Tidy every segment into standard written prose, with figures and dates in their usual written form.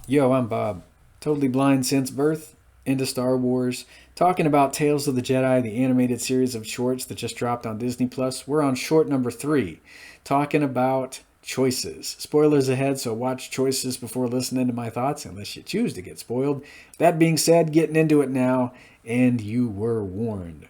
Yo, I'm Bob. Totally blind since birth, into Star Wars, talking about Tales of the Jedi, the animated series of shorts that just dropped on Disneyplus. We're on short number 3, talking about choices. Spoilers ahead, so watch choices before listening to my thoughts, unless you choose to get spoiled. That being said, getting into it now, and you were warned.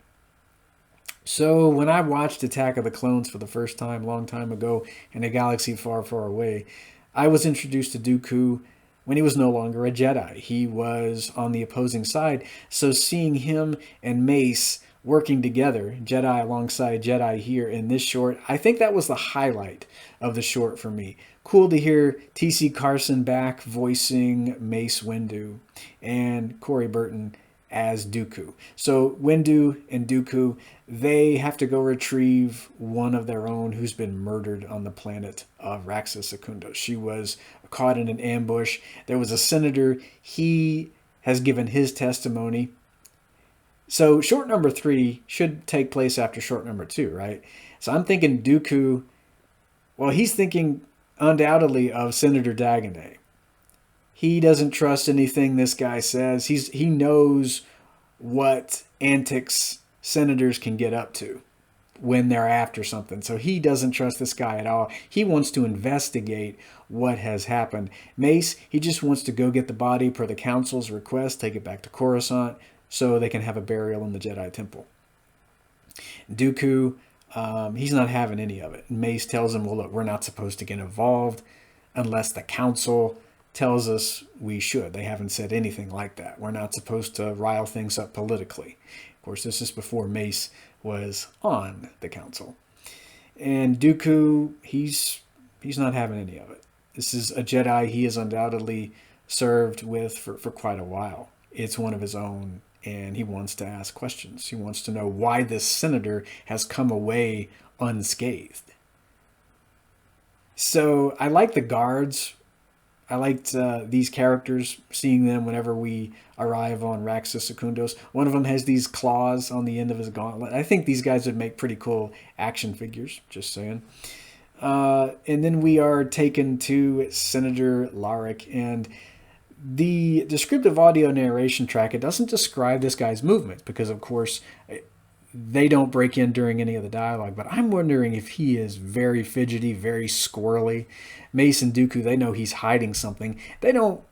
So, when I watched Attack of the Clones for the first time, long time ago, in a galaxy far, far away, I was introduced to Dooku when he was no longer a Jedi. He was on the opposing side. So, seeing him and Mace working together, Jedi alongside Jedi here in this short, I think that was the highlight of the short for me. Cool to hear T.C. Carson back voicing Mace Windu and Corey Burton as Dooku. So Windu and Dooku, they have to go retrieve one of their own who's been murdered on the planet of Raxus Secunda. She was caught in an ambush. There was a senator. He has given his testimony. So short number 3 should take place after short number 2, right? So I'm thinking Dooku, well, he's thinking undoubtedly of Senator Dagonet. He doesn't trust anything this guy says. He knows what antics senators can get up to when they're after something. So he doesn't trust this guy at all. He wants to investigate what has happened. Mace, he just wants to go get the body per the council's request, take it back to Coruscant so they can have a burial in the Jedi Temple. Dooku, he's not having any of it. Mace tells him, well, look, we're not supposed to get involved unless the council tells us we should. They haven't said anything like that. We're not supposed to rile things up politically. Of course, this is before Mace was on the council. And Dooku, he's not having any of it. This is a Jedi he has undoubtedly served with for quite a while. It's one of his own, and he wants to ask questions. He wants to know why this senator has come away unscathed. So I like the guards. I liked these characters, seeing them whenever we arrive on Raxus Secundos. One of them has these claws on the end of his gauntlet. I think these guys would make pretty cool action figures, just saying. And then we are taken to Senator Laric, and the descriptive audio narration track, it doesn't describe this guy's movements because, of course, they don't break in during any of the dialogue, but I'm wondering if he is very fidgety, very squirrely. Mace and Dooku, they know he's hiding something. They don't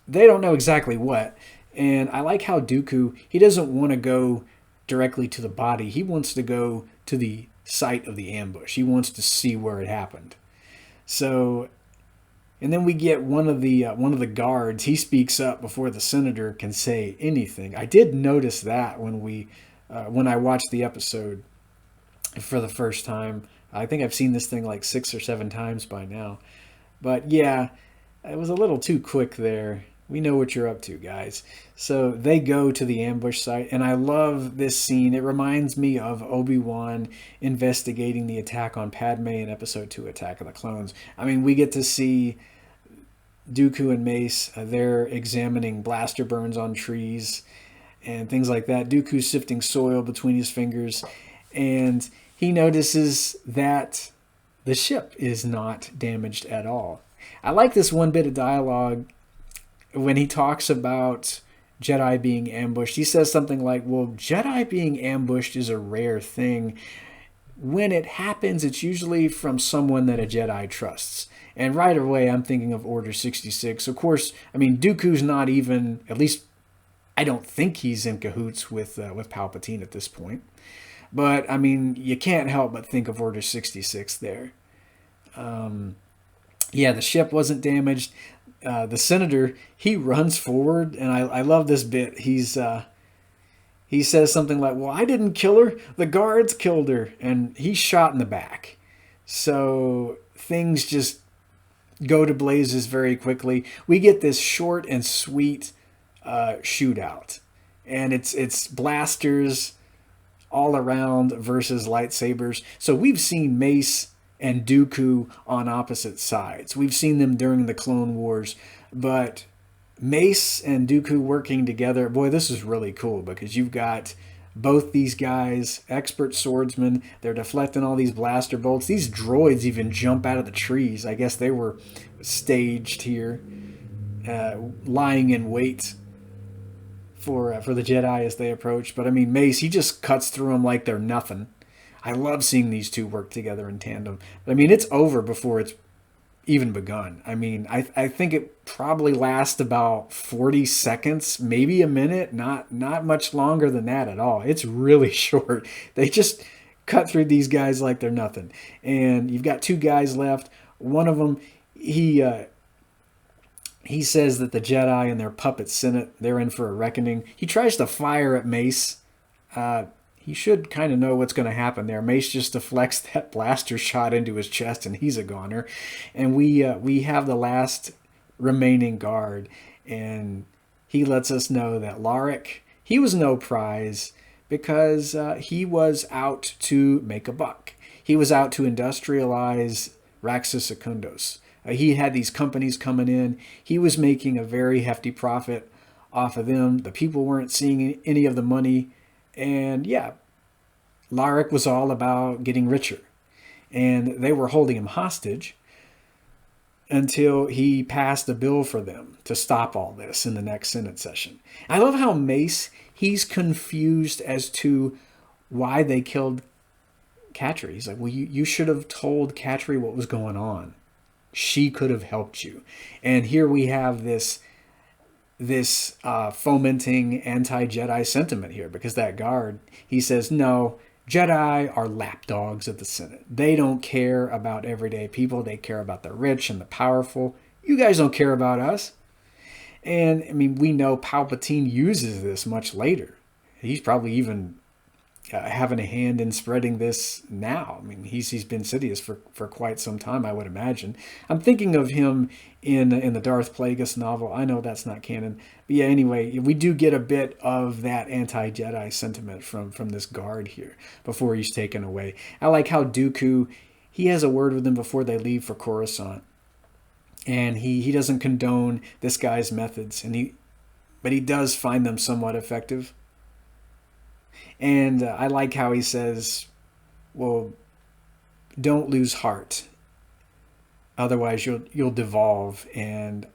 know exactly what. And I like how Dooku, he doesn't want to go directly to the body. He wants to go to the site of the ambush. He wants to see where it happened. So, and then we get one of the guards. He speaks up before the senator can say anything. I did notice that when I watched the episode for the first time. I think I've seen this thing like 6 or 7 times by now. But yeah, it was a little too quick there. We know what you're up to, guys. So they go to the ambush site, and I love this scene. It reminds me of Obi-Wan investigating the attack on Padme in Episode 2, Attack of the Clones. I mean, we get to see Dooku and Mace, they're examining blaster burns on trees and things like that. Dooku's sifting soil between his fingers, and he notices that the ship is not damaged at all. I like this one bit of dialogue when he talks about Jedi being ambushed. He says something like, well, Jedi being ambushed is a rare thing. When it happens, it's usually from someone that a Jedi trusts. And right away, I'm thinking of Order 66. Of course, I mean, Dooku's not even, at least I don't think he's in cahoots with Palpatine at this point. But, I mean, you can't help but think of Order 66 there. Yeah, the ship wasn't damaged. The senator, he runs forward, and I love this bit. He says something like, well, I didn't kill her. The guards killed her. And he's shot in the back. So things just go to blazes very quickly. We get this short and sweet shootout. And it's blasters all around versus lightsabers. So we've seen Mace and Dooku on opposite sides. We've seen them during the Clone Wars, but Mace and Dooku working together, boy, this is really cool because you've got both these guys, expert swordsmen. They're deflecting all these blaster bolts. These droids even jump out of the trees. I guess they were staged here. lying in wait for the Jedi as they approach. But I mean, Mace, he just cuts through them like they're nothing. I love seeing these two work together in tandem. But I mean, it's over before it's even begun. I mean, I think it probably lasts about 40 seconds, maybe a minute, not much longer than that at all. It's really short. They just cut through these guys like they're nothing. And you've got two guys left. One of them, he says that the Jedi and their puppet Senate, they're in for a reckoning. He tries to fire at Mace. He should kind of know what's going to happen there. Mace just deflects that blaster shot into his chest, and he's a goner. And we have the last remaining guard, and he lets us know that Larrick, he was no prize because he was out to make a buck. He was out to industrialize Raxus Secundos. He had these companies coming in. He was making a very hefty profit off of them. The people weren't seeing any of the money. And yeah, Larrick was all about getting richer. And they were holding him hostage until he passed a bill for them to stop all this in the next Senate session. I love how Mace, he's confused as to why they killed Katri. He's like, well, you should have told Katri what was going on. She could have helped you. And here we have this fomenting anti-Jedi sentiment here, because that guard, he says, no, Jedi are lapdogs of the Senate. They don't care about everyday people. They care about the rich and the powerful. You guys don't care about us. And I mean, we know Palpatine uses this much later. He's probably even having a hand in spreading this now. I mean, he's been Sidious for quite some time, I would imagine. I'm thinking of him in the Darth Plagueis novel. I know that's not canon. But yeah, anyway, we do get a bit of that anti-Jedi sentiment from this guard here before he's taken away. I like how Dooku, he has a word with them before they leave for Coruscant. And he doesn't condone this guy's methods, but he does find them somewhat effective. And I like how he says, well, don't lose heart. Otherwise, you'll devolve. And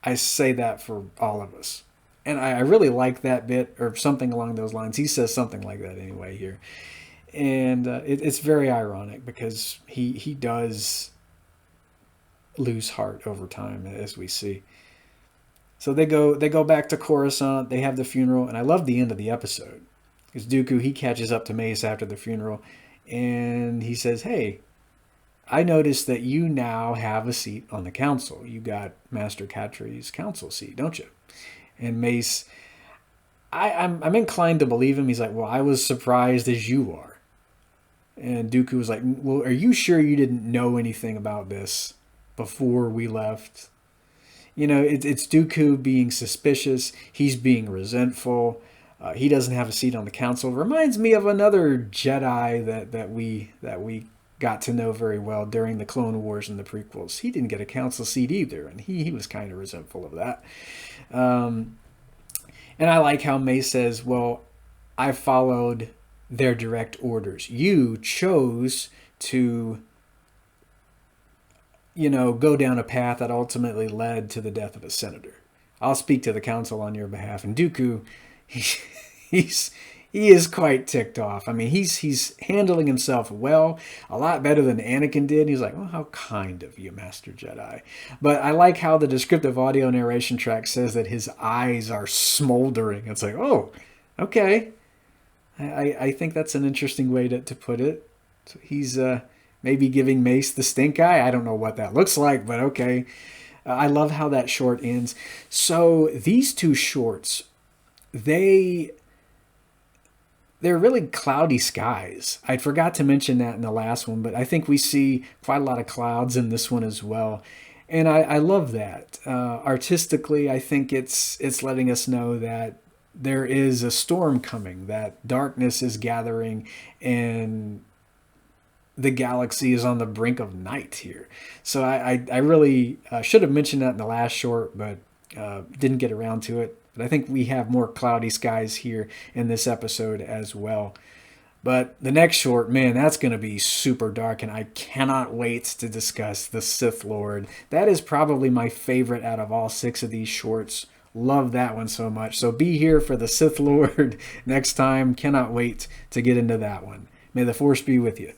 I say that for all of us. And I really like that bit, or something along those lines. He says something like that anyway here. And it's very ironic because he does lose heart over time, as we see. So they go back to Coruscant. They have the funeral. And I love the end of the episode. Because Dooku, he catches up to Mace after the funeral, and he says, hey, I noticed that you now have a seat on the council. You got Master Catri's council seat, don't you? And Mace, I'm inclined to believe him. He's like, well, I was surprised as you are. And Dooku was like, well, are you sure you didn't know anything about this before we left? You know, it's Dooku being suspicious. He's being resentful. He doesn't have a seat on the council. Reminds me of another Jedi that we got to know very well during the Clone Wars and the prequels. He didn't get a council seat either, and he was kind of resentful of that. And I like how Mace says, well, I followed their direct orders. You chose to, go down a path that ultimately led to the death of a senator. I'll speak to the council on your behalf. And Dooku, he is quite ticked off. I mean, he's handling himself well, a lot better than Anakin did. He's like, well, how kind of you, Master Jedi. But I like how the descriptive audio narration track says that his eyes are smoldering. It's like, oh, okay. I think that's an interesting way to put it. So he's maybe giving Mace the stink eye. I don't know what that looks like, but okay. I love how that short ends. So these two shorts, they're really cloudy skies. I forgot to mention that in the last one, but I think we see quite a lot of clouds in this one as well. And I love that. Artistically, I think it's letting us know that there is a storm coming, that darkness is gathering, and the galaxy is on the brink of night here. So I really should have mentioned that in the last short, but didn't get around to it. But I think we have more cloudy skies here in this episode as well. But the next short, man, that's going to be super dark, and I cannot wait to discuss the Sith Lord. That is probably my favorite out of all 6 of these shorts. Love that one so much. So be here for the Sith Lord next time. Cannot wait to get into that one. May the Force be with you.